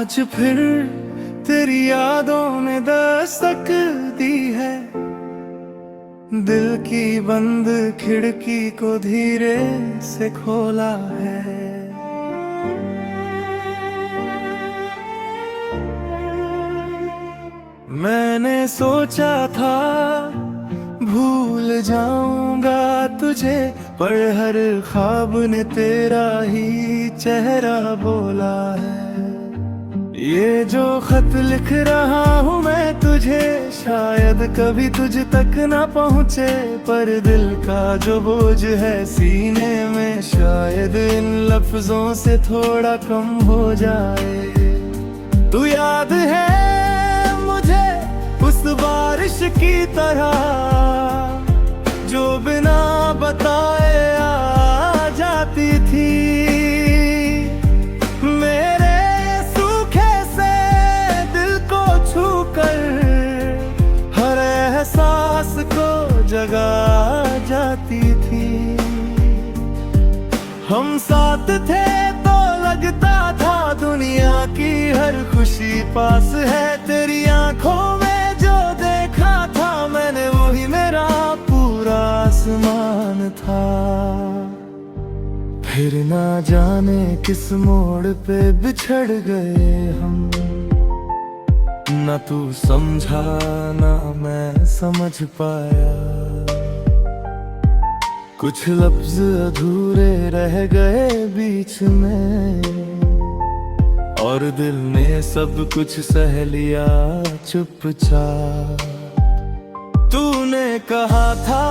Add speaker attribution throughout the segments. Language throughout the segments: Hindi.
Speaker 1: आज फिर तेरी यादों ने दस्तक दी है, दिल की बंद खिड़की को धीरे से खोला है। मैंने सोचा था भूल जाऊंगा तुझे, पर हर ख्वाब ने तेरा ही चेहरा बोला है। ये जो खत लिख रहा हूँ मैं तुझे, शायद कभी तुझ तक ना पहुँचे, पर दिल का जो बोझ है सीने में शायद इन लफ्जों से थोड़ा कम हो जाए। तू याद है मुझे उस बारिश की तरह जो बिना बताए आ जाती थी, मेरे सूखे से दिल को छूकर हर एहसास को जगा जाती थी। हम साथ थे तो लगता था दुनिया की हर खुशी पास है। तेरी आंखों में जो देखा था मैंने वही मेरा पूरा आसमान था। फिर ना जाने किस मोड़ पे बिछड़ गए हम, ना तू समझा ना मैं समझ पाया। कुछ लफ्ज अधूरे रह गए बीच में, और दिल ने सब कुछ सह लिया चुपचाप। तूने कहा था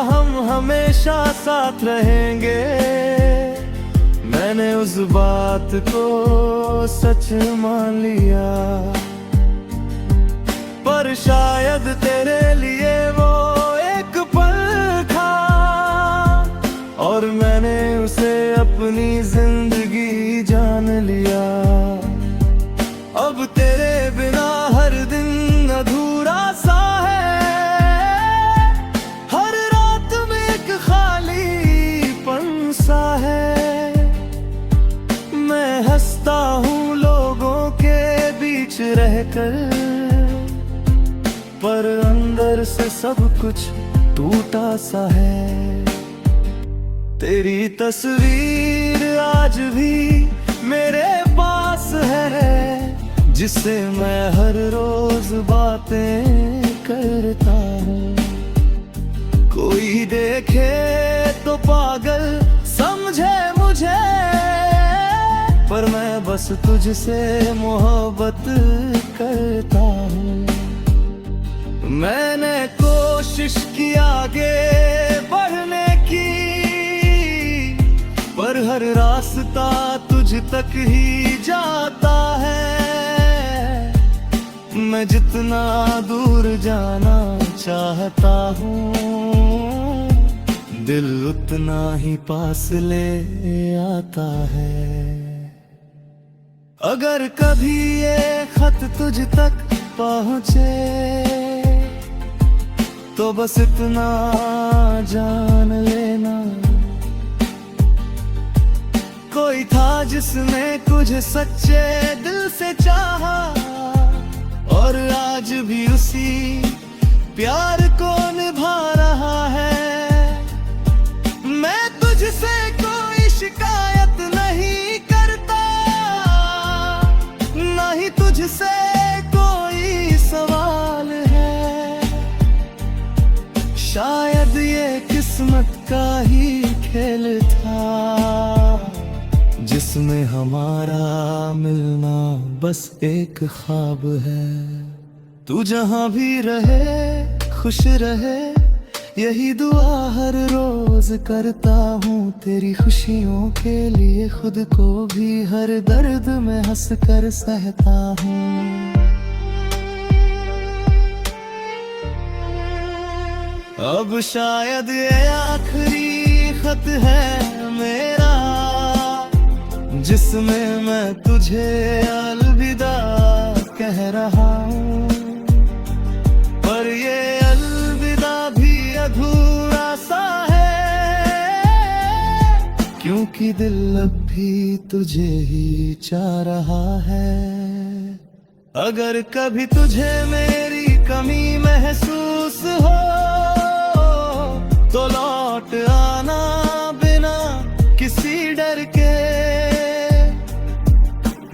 Speaker 1: हम हमेशा साथ रहेंगे, मैंने उस बात को सच मान लिया, पर शायद तेरे लिए वो एक पल था, और मैंने उसे अपनी जिंदगी जान लिया। अब तेरे बिना हर दिन अधूरा सा है, हर रात में एक खालीपन सा है। मैं हंसता हूँ लोगों के बीच रहकर, पर अंदर से सब कुछ टूटा सा है। तेरी तस्वीर आज भी मेरे पास है, जिससे मैं हर रोज बातें करता हूँ। कोई देखे तो पागल समझे मुझे, पर मैं बस तुझसे मोहब्बत करता हूँ। मैंने कोशिश की आगे बढ़ने की, पर हर रास्ता तुझ तक ही जाता है। मैं जितना दूर जाना चाहता हूँ, दिल उतना ही पास ले आता है। अगर कभी ये खत तुझ तक पहुँचे, तो बस इतना जान लेना, कोई था जिसने तुझे सच्चे दिल से चाहा, और आज भी उसी प्यार को निभा रहा है। मैं तुझसे कोई शिकायत नहीं करता, ना ही तुझसे कोई सवाल है। शायद ये किस्मत का ही खेल था, जिसमें हमारा मिलना बस एक ख्वाब है। तू जहां भी रहे खुश रहे, यही दुआ हर रोज करता हूँ। तेरी खुशियों के लिए खुद को भी हर दर्द में हंस कर सहता हूँ। अब शायद ये आखिरी खत है मेरा, जिसमें मैं तुझे अलविदा कह रहा हूँ, पर ये अलविदा भी अधूरा सा है, क्योंकि दिल अब भी तुझे ही चाह रहा है। अगर कभी तुझे मेरी कमी महसूस हो तो लौट आना बिना किसी डर के।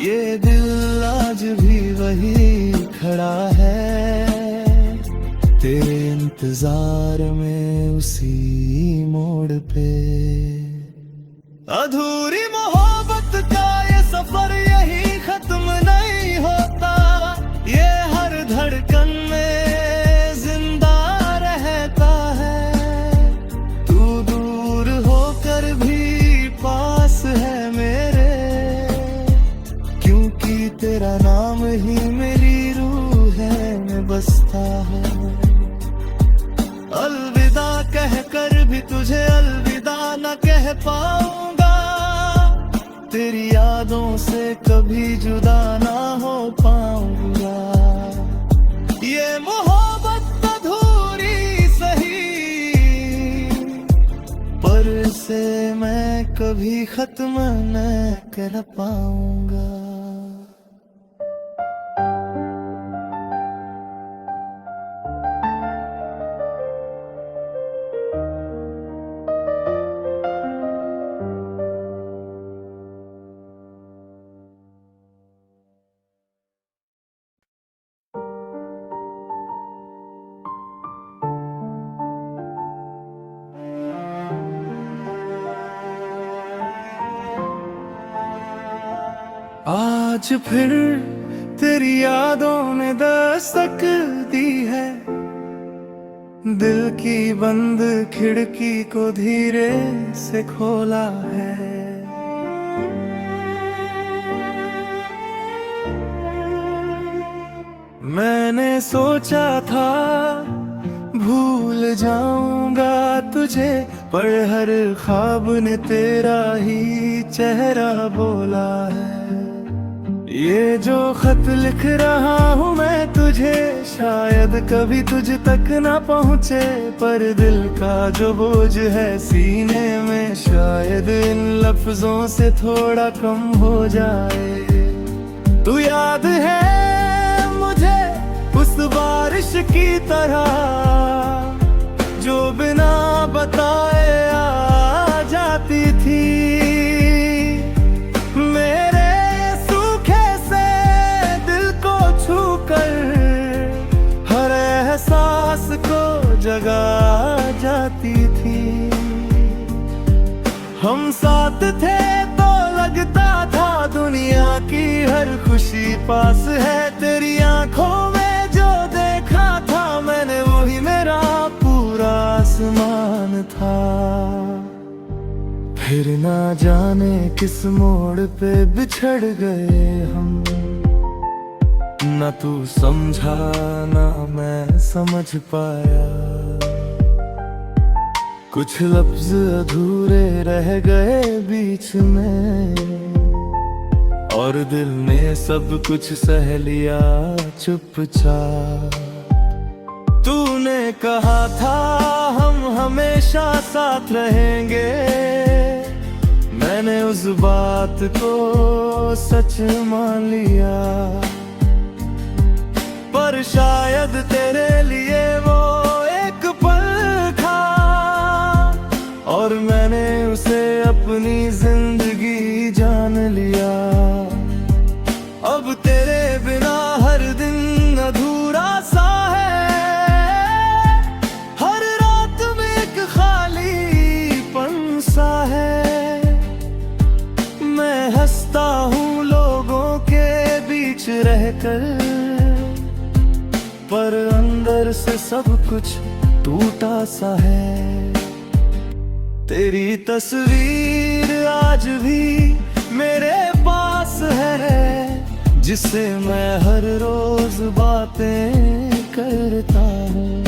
Speaker 1: ये दिल आज भी वही खड़ा है तेरे इंतजार में उसी मोड़ पे। अधूरी मोहब्बत का ये सफर यही खत्म नहीं होता, ये हर धड़कन में जिंदा रहता है। तू दूर होकर भी पास है मेरे, क्योंकि तेरा नाम ही मेरी रूह में बसता है। अलविदा कहकर भी तुझे अलविदा न कह पाऊंगा, तेरी यादों से कभी जुदा ना हो पाऊंगा। ये मोहब्बत अधूरी सही, पर इसे मैं कभी खत्म न कर पाऊंगा। आज फिर तेरी यादों ने दस्तक दी है, दिल की बंद खिड़की को धीरे से खोला है। मैंने सोचा था भूल जाऊंगा तुझे, पर हर ख्वाब ने तेरा ही चेहरा बोला है। ये जो खत लिख रहा हूँ मैं तुझे, शायद कभी तुझ तक ना पहुँचे, पर दिल का जो बोझ है सीने में शायद इन लफ्जों से थोड़ा कम हो जाए। तू याद है मुझे उस बारिश की तरह जो बिना बताए आ जाती थी। एहसास को जगा जाती थी। हम साथ थे तो लगता था दुनिया की हर खुशी पास है। तेरी आंखों में जो देखा था मैंने वही मेरा पूरा आसमान था। फिर ना जाने किस मोड़ पे बिछड़ गए हम, ना तू समझा ना मैं समझ पाया। कुछ लफ्ज अधूरे रह गए बीच में, और दिल ने सब कुछ सह लिया चुपचाप। तूने कहा था हम हमेशा साथ रहेंगे, मैंने उस बात को सच मान लिया। पर शायद तेरे लिए वो एक पल था, और मैंने उसे अपनी जिंदगी जान लिया। अब तेरे बिना हर दिन अधूरा सा है, हर रात में एक खालीपन सा है। मैं हंसता हूँ लोगों के बीच रहकर, पर अंदर से सब कुछ टूटा सा है। तेरी तस्वीर आज भी मेरे पास है, जिससे मैं हर रोज बातें करता हूँ।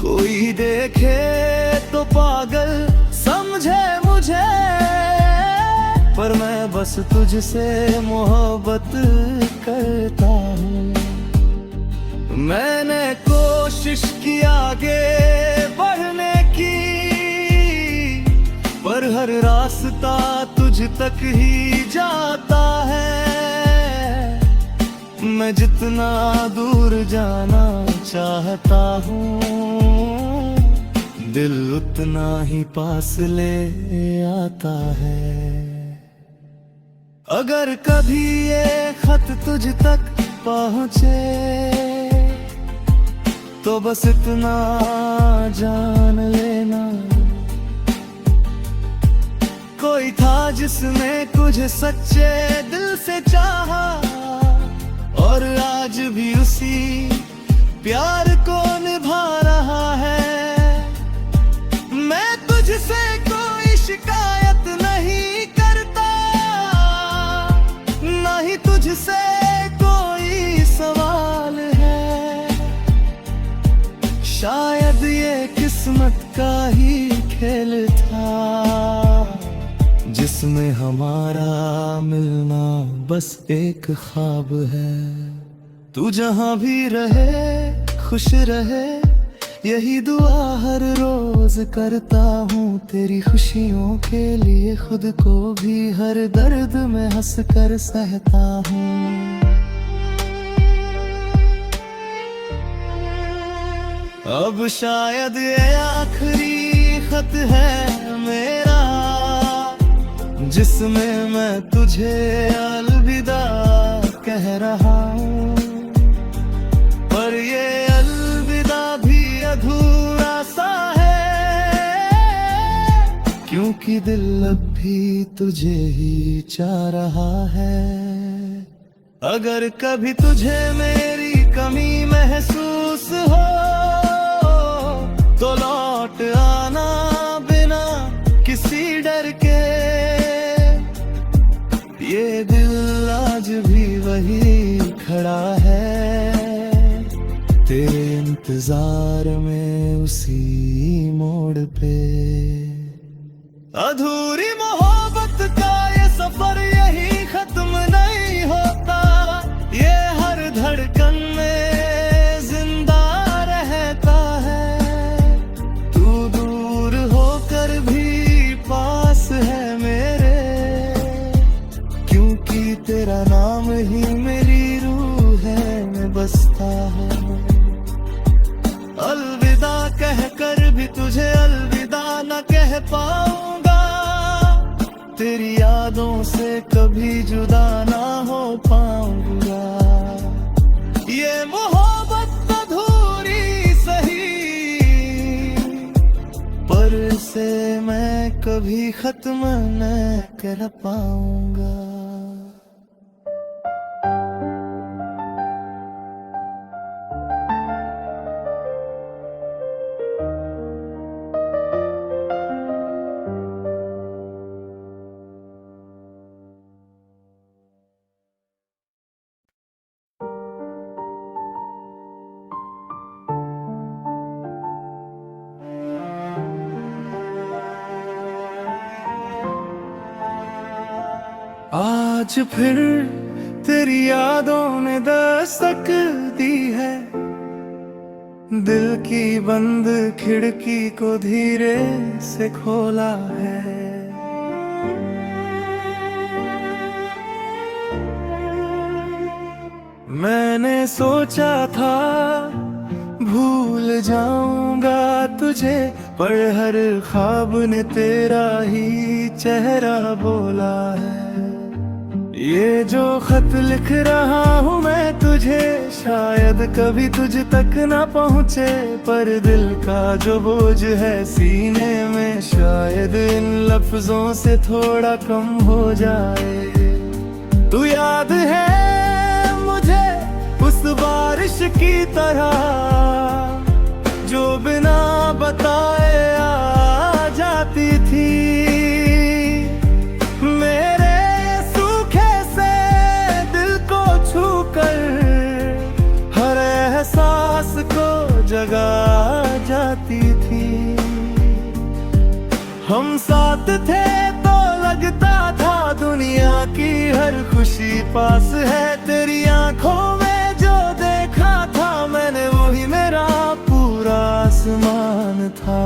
Speaker 1: कोई देखे तो पागल समझे मुझे, पर मैं बस तुझसे मोहब्बत करता हूँ। मैंने कोशिश की आगे बढ़ने की, पर हर रास्ता तुझ तक ही जाता है। मैं जितना दूर जाना चाहता हूँ, दिल उतना ही पास ले आता है। अगर कभी ये खत तुझ तक पहुँचे तो बस इतना जान लेना, कोई था जिसने कुछ सच्चे दिल से चाहा, और आज भी उसी प्यार को निभा रहा है। मैं तुझसे कोई शिकायत नहीं करता, ना ही तुझसे कोई सवाल है। शायद ये किस्मत का ही खेल था, जिसमें हमारा मिलना बस एक ख्वाब है। तू जहां भी रहे खुश रहे, यही दुआ हर रोज करता हूँ। तेरी खुशियों के लिए खुद को भी हर दर्द में हंस कर सहता हूँ। अब शायद ये आखिरी खत है मेरा, जिसमें मैं तुझे अलविदा कह रहा हूँ। पर ये अलविदा भी अधूरा सा है, क्योंकि दिल अब भी तुझे ही चाह रहा है। अगर कभी तुझे मेरी कमी महसूस हो तो लौट आना बिना किसी डर के। ये दिल आज भी वही खड़ा है, तेरे इंतजार में उसी मोड़ पे। अधूरी मोहब्बत का ये सफर यही खत्म नहीं होता, ये हर धड़कन में जिंदा रहता है। तू दूर होकर भी पास है मेरे, क्योंकि तेरा नाम ही मेरी रूह है में बसता है। अलविदा कहकर भी तुझे अलविदा न कह पाऊंगा, तेरी यादों से कभी जुदा ना हो पाऊंगा। ये मोहब्बत अधूरी सही, पर इसे मैं कभी खत्म न कर पाऊंगा। आज फिर तेरी यादों ने दस्तक दी है, दिल की बंद खिड़की को धीरे से खोला है। मैंने सोचा था भूल जाऊंगा तुझे, पर हर ख्वाब ने तेरा ही चेहरा बोला है। ये जो खत लिख रहा हूँ मैं तुझे, शायद कभी तुझ तक ना पहुँचे, पर दिल का जो बोझ है सीने में, शायद इन लफ्जों से थोड़ा कम हो जाए। तू याद है मुझे उस बारिश की तरह, जो बिना बताए आ जाती थी। जगा जाती थी, हम साथ थे तो लगता था दुनिया की हर खुशी पास है। तेरी आंखों में जो देखा था मैंने, वही मेरा पूरा आसमान था।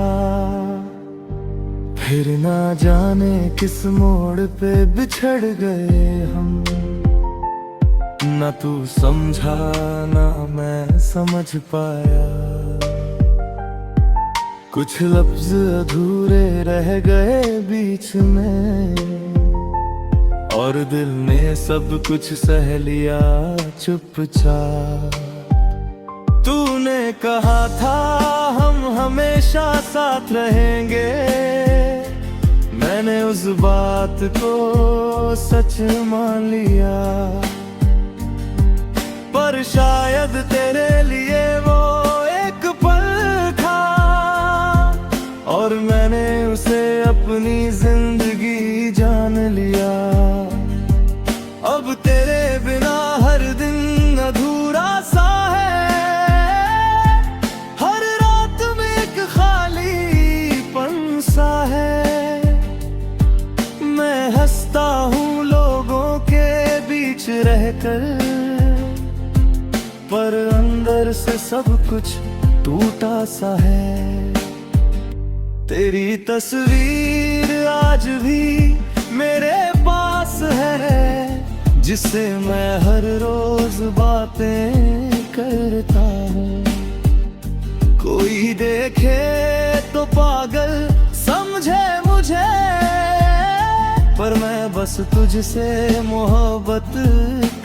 Speaker 1: फिर ना जाने किस मोड़ पे बिछड़ गए हम, न तू समझा ना मैं समझ पाया, कुछ लफ्ज अधूरे रह गए बीच में, और दिल ने सब कुछ सह लिया चुपचाप। तूने कहा था हम हमेशा साथ रहेंगे, मैंने उस बात को सच मान लिया, पर शायद तेरे लिए वो एक पल था, और मैंने उसे अपनी जिंदगी जान लिया। अब तेरे बिना हर दिन अधूरा सा है, हर रात में एक खालीपन सा है। मैं हंसता हूँ लोगों के बीच रहकर, पर अंदर से सब कुछ टूटा सा है। तेरी तस्वीर आज भी मेरे पास है, जिससे मैं हर रोज बातें करता हूँ। कोई देखे तो पागल समझे मुझे, पर मैं बस तुझसे मोहब्बत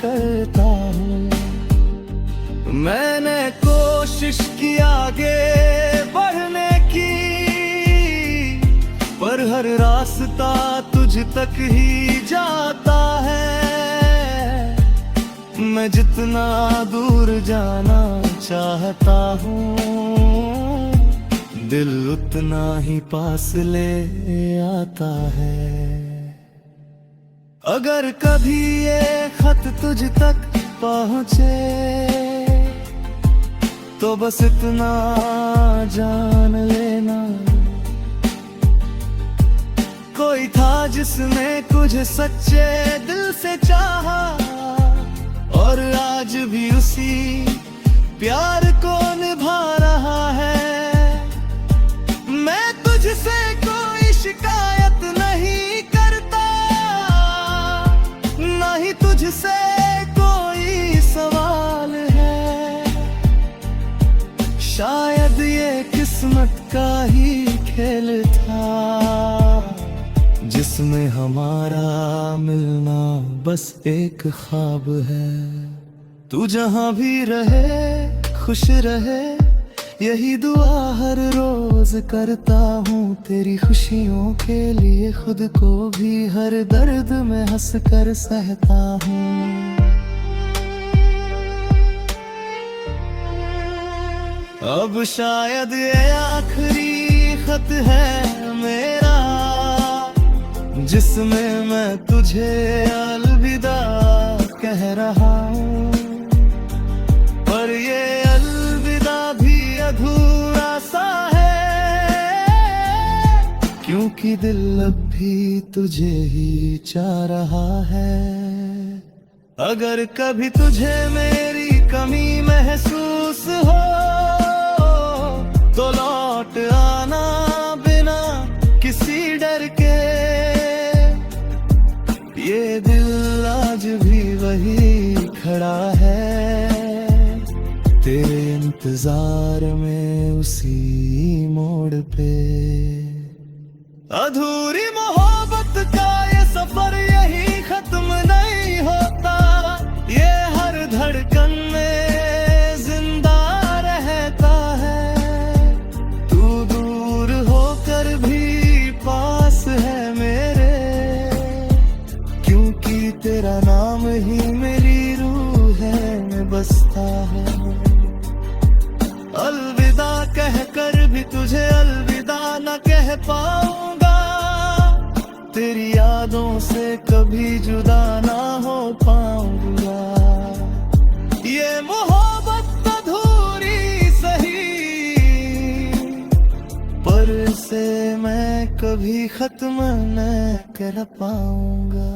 Speaker 1: करता हूँ। मैंने कोशिश की आगे बढ़ने की, पर हर रास्ता तुझ तक ही जाता है। मैं जितना दूर जाना चाहता हूँ, दिल उतना ही पास ले आता है। अगर कभी ये खत तुझ तक पहुँचे, तो बस इतना जान लेना, कोई था जिसने तुझे सच्चे दिल से चाहा, और आज भी उसी प्यार को निभा रहा है। मैं तुझसे कोई शिकायत नहीं करता, ना ही तुझसे कोई सवाल है। शायद ये किस्मत का ही खेल था, जिसमें हमारा मिलना बस एक ख्वाब है। तू जहां भी रहे खुश रहे, यही दुआ हर रोज करता हूँ। तेरी खुशियों के लिए खुद को भी हर दर्द में हंस कर सहता हूँ। अब शायद ये आखिरी खत है मेरा, जिसमें मैं तुझे अलविदा कह रहा हूँ, पर ये अलविदा भी अधूरा सा है, क्योंकि दिल अब भी तुझे ही चाह रहा है। अगर कभी तुझे मेरी कमी महसूस हो, तो लौट आना बिना किसी डर के। ये दिल आज भी वही खड़ा है, तेरे इंतजार में उसी मोड़ पे। अधूरी मोहब्बत का ये सफर यही खत्म नहीं होता, ये हर धड़कन में जिंदा रहता है। तू दूर होकर भी पास है मेरे, क्योंकि तेरा नाम ही मेरी रूह है बसता है। अलविदा कहकर भी तुझे अलविदा न कह पाऊंगा, तेरी यादों से कभी जुदा ना हो पाऊंगा। ये मोहब्बत अधूरी सही, पर इसे मैं कभी खत्म न कर पाऊंगा।